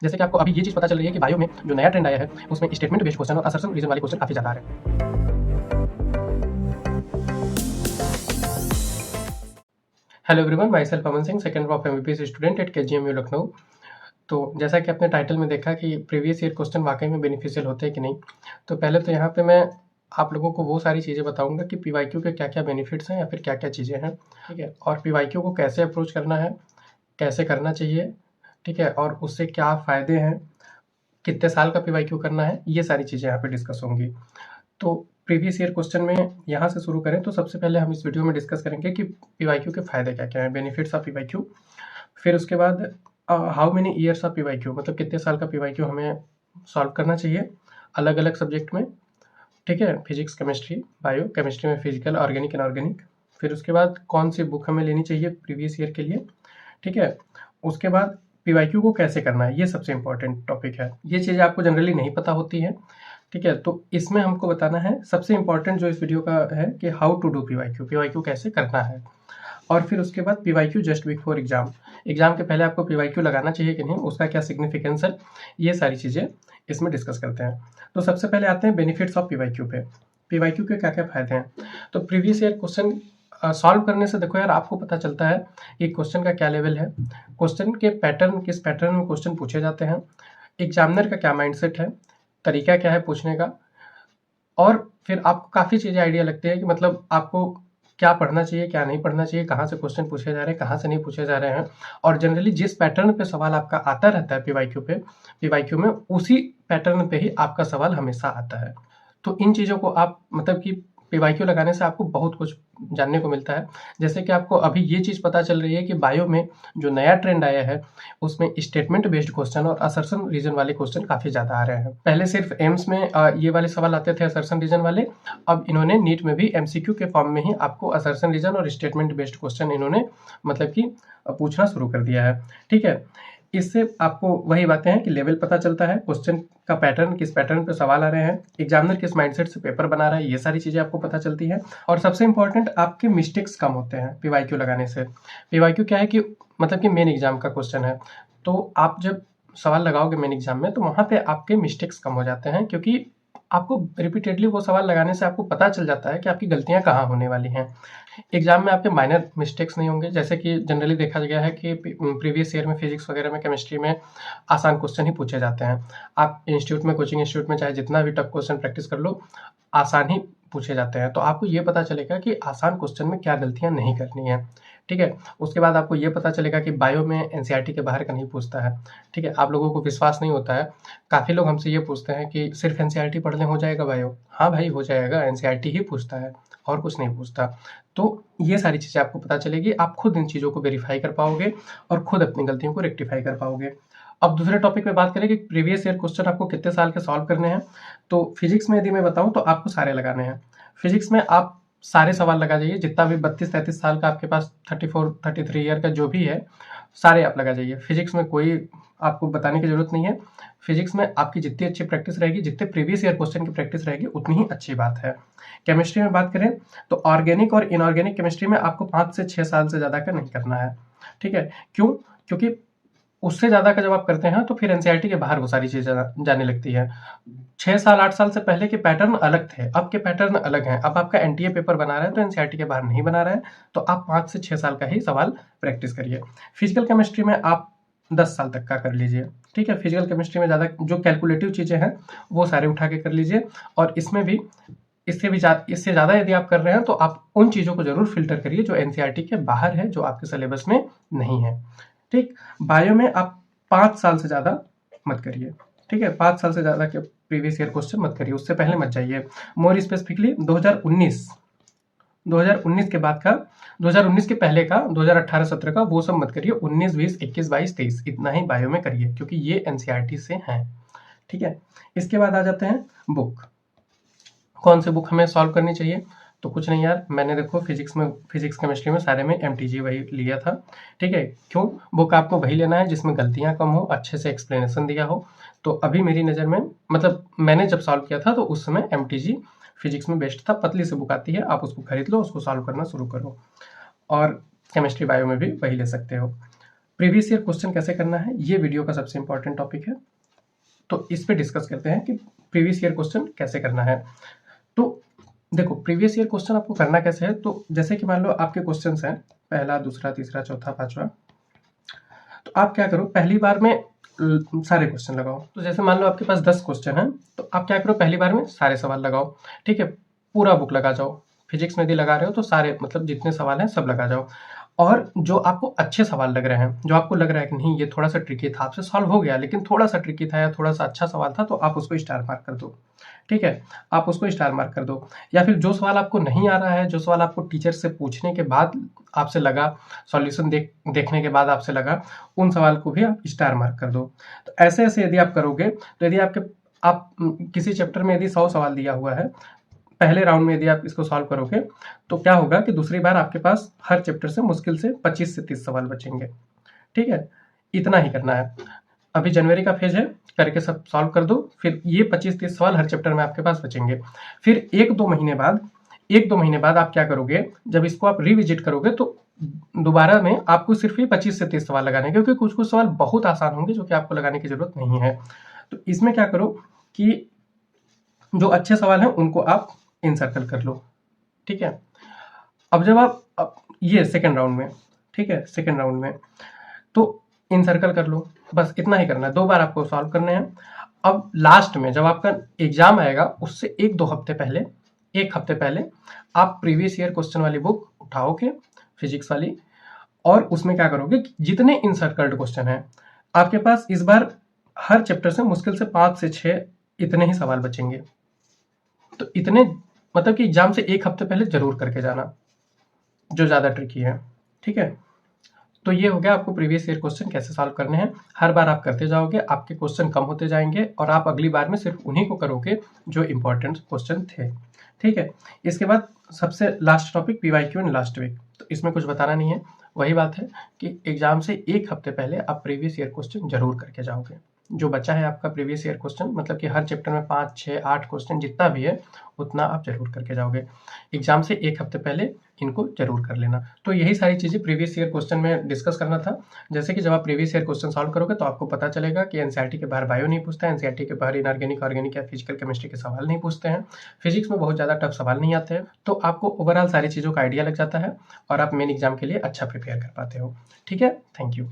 जैसे कि आपको अभी ये चीज़ पता चल रही है कि बायो में जो नया ट्रेंड आया है उसमें स्टेटमेंट बेस्ड क्वेश्चन और असर्शन रीजन वाले क्वेश्चन काफ़ी ज़्यादा आ रहे हैं। Hello everyone, my self Pawan Singh, second of MBBS student at KGMU Lucknow. तो जैसा कि आपने टाइटल में देखा कि प्रीवियस ईयर क्वेश्चन वाकई में बेनिफिशियल होते हैं कि नहीं, तो पहले तो यहाँ पे मैं आप लोगों को वो सारी चीज़ें बताऊंगा कि पीवाईक्यू के क्या क्या बेनिफिट्स हैं या फिर क्या क्या चीज़ें हैं, ठीक है, और पीवाईक्यू को कैसे अप्रोच करना है, कैसे करना चाहिए, ठीक है, और उससे क्या फ़ायदे हैं, कितने साल का पीवाईक्यू करना है, ये सारी चीज़ें यहाँ पे डिस्कस होंगी। तो प्रीवियस ईयर क्वेश्चन में यहाँ से शुरू करें तो सबसे पहले हम इस वीडियो में डिस्कस करेंगे कि पीवाईक्यू के फ़ायदे क्या क्या हैं, बेनिफिट्स ऑफ पीवाईक्यू। फिर उसके बाद how many years of PYQ, मतलब कितने साल का पीवाईक्यू हमें सॉल्व करना चाहिए अलग अलग सब्जेक्ट में, ठीक है, फिजिक्स, केमिस्ट्री, बायो, केमिस्ट्री में फिजिकल, ऑर्गेनिक, इनऑर्गेनिक। फिर उसके बाद कौन सी बुक हमें लेनी चाहिए प्रीवियस ईयर के लिए, ठीक है। उसके बाद पीवाईक्यू को कैसे करना है, ये सबसे इंपॉर्टेंट टॉपिक है। ये चीज़ें आपको जनरली नहीं पता होती है, ठीक है, तो इसमें हमको बताना है सबसे इंपॉर्टेंट जो इस वीडियो का है कि how to do PYQ, PYQ कैसे करना है। और फिर उसके बाद PYQ just before exam, exam के पहले आपको पीवाईक्यू लगाना चाहिए कि नहीं, उसका क्या सिग्निफिकेंस है, ये सारी चीज़ें इसमें डिस्कस करते हैं। तो सबसे पहले आते हैं बेनिफिट्स ऑफ पीवाईक्यू पे। पीवाईक्यू के क्या क्या फायदे हैं। तो प्रीवियस ईयर क्वेश्चन सॉल्व करने से देखो यार, आपको पता चलता है कि क्वेश्चन का क्या लेवल है, क्वेश्चन के पैटर्न, किस पैटर्न में क्वेश्चन पूछे जाते हैं, एग्जामिनर का क्या माइंडसेट है, तरीका क्या है पूछने का, और फिर आपको काफ़ी चीज़ें आइडिया लगते हैं कि मतलब आपको क्या पढ़ना चाहिए, क्या नहीं पढ़ना चाहिए, कहाँ से क्वेश्चन पूछे जा रहे हैं, कहाँ से नहीं पूछे जा रहे हैं। और जनरली जिस पैटर्न पे सवाल आपका आता रहता है पीवाईक्यू में उसी पैटर्न पे ही आपका सवाल हमेशा आता है। तो इन चीज़ों को आप मतलब कि पीवाईक्यू लगाने से आपको बहुत कुछ जानने को मिलता है। जैसे कि आपको अभी ये चीज़ पता चल रही है कि बायो में जो नया ट्रेंड आया है उसमें स्टेटमेंट बेस्ड क्वेश्चन और असर्शन रीजन वाले क्वेश्चन काफ़ी ज़्यादा आ रहे हैं। पहले सिर्फ एम्स में ये वाले सवाल आते थे असर्शन रीजन वाले, अब इन्होंने नीट में भी एमसीक्यू के फॉर्म में ही आपको असर्शन रीजन और स्टेटमेंट बेस्ड क्वेश्चन इन्होंने मतलब कि पूछना शुरू कर दिया है, ठीक है। इससे आपको वही बातें हैं कि लेवल पता चलता है, क्वेश्चन का पैटर्न, किस पैटर्न पे सवाल आ रहे हैं, एग्जामिनर किस माइंडसेट से पेपर बना रहा है, ये सारी चीज़ें आपको पता चलती हैं। और सबसे इंपॉर्टेंट, आपके मिस्टेक्स कम होते हैं पीवाईक्यू लगाने से। पीवाईक्यू क्या है कि मतलब कि मेन एग्जाम का क्वेश्चन है, तो आप जब सवाल लगाओगे मेन एग्जाम में तो वहाँ पे आपके मिस्टेक्स कम हो जाते हैं, क्योंकि आपको रिपीटेडली वो सवाल लगाने से आपको पता चल जाता है कि आपकी गलतियाँ कहाँ होने वाली हैं। एग्जाम में आपके माइनर मिस्टेक्स नहीं होंगे, जैसे कि जनरली देखा गया है कि प्रीवियस ईयर में फिजिक्स वगैरह में, केमिस्ट्री में आसान क्वेश्चन ही पूछे जाते हैं। आप इंस्टीट्यूट में, कोचिंग इंस्टीट्यूट में चाहे जितना भी टफ क्वेश्चन प्रैक्टिस कर लो, आसान ही पूछे जाते हैं। तो आपको ये पता चलेगा कि आसान क्वेश्चन में क्या गलतियाँ नहीं करनी है, ठीक है। उसके बाद आपको ये पता चलेगा कि बायो में एनसीईआरटी के बाहर का नहीं पूछता है, ठीक है। आप लोगों को विश्वास नहीं होता है, काफ़ी लोग हमसे ये पूछते हैं कि सिर्फ एनसीईआरटी पढ़ लें हो जाएगा बायो। हाँ भाई, हो जाएगा, एनसीईआरटी ही पूछता है और कुछ नहीं पूछता। तो ये सारी चीज़ें आपको पता चलेगी, आप खुद इन चीज़ों को वेरीफाई कर पाओगे और खुद अपनी गलतियों को रेक्टिफाई कर पाओगे। अब दूसरे टॉपिक पे बात करें कि प्रीवियस ईयर क्वेश्चन आपको कितने साल के सॉल्व करने हैं। तो फिजिक्स में यदि मैं बताऊं तो आपको सारे लगाने हैं। फिजिक्स में आप सारे सवाल लगा जाइए, जितना भी 32-33 साल का आपके पास 34-33 ईयर का जो भी है, सारे आप लगा जाइए। फिजिक्स में कोई आपको बताने की जरूरत नहीं है। फिजिक्स में आपकी जितनी अच्छी प्रैक्टिस रहेगी, जितने प्रीवियस ईयर क्वेश्चन की प्रैक्टिस रहेगी, उतनी ही अच्छी बात है। केमिस्ट्री में बात करें तो ऑर्गेनिक और इनऑर्गेनिक केमिस्ट्री में आपको 5 से 6 साल से ज़्यादा का नहीं करना है, ठीक है। क्यों? क्योंकि उससे ज़्यादा का जब आप करते हैं तो फिर एनसीईआरटी के बाहर वो सारी चीज़ें जाने लगती है। 6 साल 8 साल से पहले के पैटर्न अलग थे, अब के पैटर्न अलग हैं। अब आपका एनटीए पेपर बना रहा है तो एनसीईआरटी के बाहर नहीं बना रहा है, तो आप 5 से 6 साल का ही सवाल प्रैक्टिस करिए। फिजिकल केमिस्ट्री में आप 10 साल तक का कर लीजिए, ठीक है। फिजिकल केमिस्ट्री में ज़्यादा जो कैलकुलेटिव चीज़ें हैं वो सारे उठा के कर लीजिए, और इसमें भी इससे ज़्यादा यदि आप कर रहे हैं तो आप उन चीज़ों को ज़रूर फिल्टर करिए जो एनसीईआरटी के बाहर है, जो आपके सिलेबस में नहीं है, ठीक। बायो में आप 5 साल से ज़्यादा मत करिए, ठीक है। 5 साल से ज़्यादा के प्रीवियस ईयर क्वेश्चन मत करिए, उससे पहले मत जाइए। मोर स्पेसिफिकली 2019 के बाद का, 2019 के पहले का, 2018-17 का, वो सब मत करिए। 19, 20, 21, 22, 23 इतना ही बायो में करिए, क्योंकि ये एनसीईआरटी से हैं, ठीक है। इसके बाद आ जाते हैं बुक। कौन सी बुक हमें सॉल्व करनी चाहिए। तो कुछ नहीं यार, मैंने देखो फिजिक्स केमिस्ट्री में सारे में एमटीजी वही लिया था, ठीक है। क्यों? बुक आपको वही लेना है जिसमें गलतियां कम हो, अच्छे से एक्सप्लेनेशन दिया हो। तो अभी मेरी नज़र में, मतलब मैंने जब सॉल्व किया था तो उस समय एमटीजी फिजिक्स में बेस्ट था। पतली से बुक आती है, आप उसको खरीद लो, उसको सॉल्व करना शुरू करो, और केमिस्ट्री बायो में भी वही ले सकते हो। प्रीवियस ईयर क्वेश्चन कैसे करना है, ये वीडियो का सबसे इंपॉर्टेंट टॉपिक है। तो इस पे डिस्कस करते हैं कि प्रीवियस ईयर क्वेश्चन कैसे करना है। तो देखो, प्रीवियस ईयर क्वेश्चन आपको करना कैसे है, तो जैसे कि मान लो आपके क्वेश्चंस हैं पहला, दूसरा, तीसरा, चौथा, पांचवा, तो आप क्या करो, पहली बार में सारे क्वेश्चन लगाओ। तो जैसे मान लो आपके पास 10 क्वेश्चन हैं, तो आप क्या करो, पहली बार में सारे सवाल लगाओ। ठीक है, पूरा बुक लगा जाओ। फिजिक्स में यदि लगा रहे हो तो सारे, मतलब जितने सवाल हैं सब लगा जाओ। और जो आपको अच्छे सवाल लग रहे हैं, जो आपको लग रहा है कि नहीं ये थोड़ा सा ट्रिकी था, आपसे सॉल्व हो गया लेकिन थोड़ा सा ट्रिकी था या थोड़ा सा अच्छा सवाल था, तो आप उसको स्टार मार्क कर दो। ठीक है, आप उसको स्टार मार्क कर दो। या फिर जो सवाल आपको नहीं आ रहा है, जो सवाल आपको टीचर से पूछने के बाद आपसे लगा, सॉल्यूशन देखने के बाद आपसे लगा, उन सवाल को भी आप स्टार मार्क कर दो। तो ऐसे ऐसे यदि आप करोगे, तो यदि आप किसी चैप्टर में यदि 100 सवाल दिया हुआ है, पहले राउंड में यदि आप इसको सॉल्व करोगे, तो क्या होगा कि दूसरी बार आपके पास हर चैप्टर से मुश्किल से 25 से 30 सवाल बचेंगे। ठीक है, इतना ही करना है। अभी जनवरी का फेज है, करके सब सॉल्व कर दो, फिर ये 25-30 सवाल हर चैप्टर में आपके पास बचेंगे। फिर 1-2 महीने बाद आप क्या करोगे, जब इसको आप रिविजिट करोगे, तो दोबारा में आपको सिर्फ ये 25 से 30 सवाल लगाने हैं, क्योंकि कुछ कुछ सवाल बहुत आसान होंगे जो कि आपको लगाने की जरूरत नहीं है। तो इसमें क्या करो कि जो अच्छे सवाल हैं उनको आप इनसर्कल कर लो। ठीक है, अब जब अब ये सेकेंड राउंड में, ठीक है, सेकेंड राउंड में तो इनसर्कल कर लो। बस इतना ही करना है, 2 बार आपको सॉल्व करने हैं। अब लास्ट में जब आपका एग्जाम आएगा, उससे 1-2 हफ्ते पहले, 1 हफ्ते पहले आप प्रीवियस ईयर क्वेश्चन वाली बुक उठाओगे, फिजिक्स वाली, और उसमें क्या करोगे, जितने इनसर्कल्ड क्वेश्चन हैं आपके पास, इस बार हर चैप्टर से मुश्किल से 5 से 6 इतने ही सवाल बचेंगे। तो इतने, मतलब कि एग्जाम से 1 हफ्ते पहले जरूर करके जाना, जो ज़्यादा ट्रिकी है। ठीक है, तो ये हो गया आपको प्रीवियस ईयर क्वेश्चन कैसे सॉल्व करने हैं। हर बार आप करते जाओगे, आपके क्वेश्चन कम होते जाएंगे, और आप अगली बार में सिर्फ उन्हीं को करोगे जो इंपॉर्टेंट क्वेश्चन थे। ठीक है, इसके बाद सबसे last topic PYQ in last week. तो इसमें कुछ बताना नहीं है, वही बात है कि एग्जाम से 1 हफ्ते पहले आप प्रीवियस ईयर क्वेश्चन जरूर करके जाओगे। जो बचा है आपका प्रीवियस ईयर क्वेश्चन, मतलब कि हर चैप्टर में 5, 6, 8 क्वेश्चन जितना भी है, उतना आप जरूर करके जाओगे। एग्जाम से 1 हफ्ते पहले इनको जरूर कर लेना। तो यही सारी चीज़ें प्रीवियस ईयर क्वेश्चन में डिस्कस करना था। जैसे कि जब आप प्रीवियस ईयर क्वेश्चन सॉल्व करोगे, तो आपको पता चलेगा कि एनसीईआरटी के बाहर बायो नहीं पूछता है, एनसीईआरटी के बाहर इनऑर्गेनिक, ऑर्गेनिक या फिजिकल केमिस्ट्री के सवाल नहीं पूछते हैं, फिजिक्स में बहुत ज़्यादा टफ सवाल नहीं आते हैं। तो आपको ओवरऑल सारी चीज़ों का आइडिया लग जाता है, और आप मेन एग्जाम के लिए अच्छा प्रिपेयर कर पाते हो। ठीक है, थैंक यू।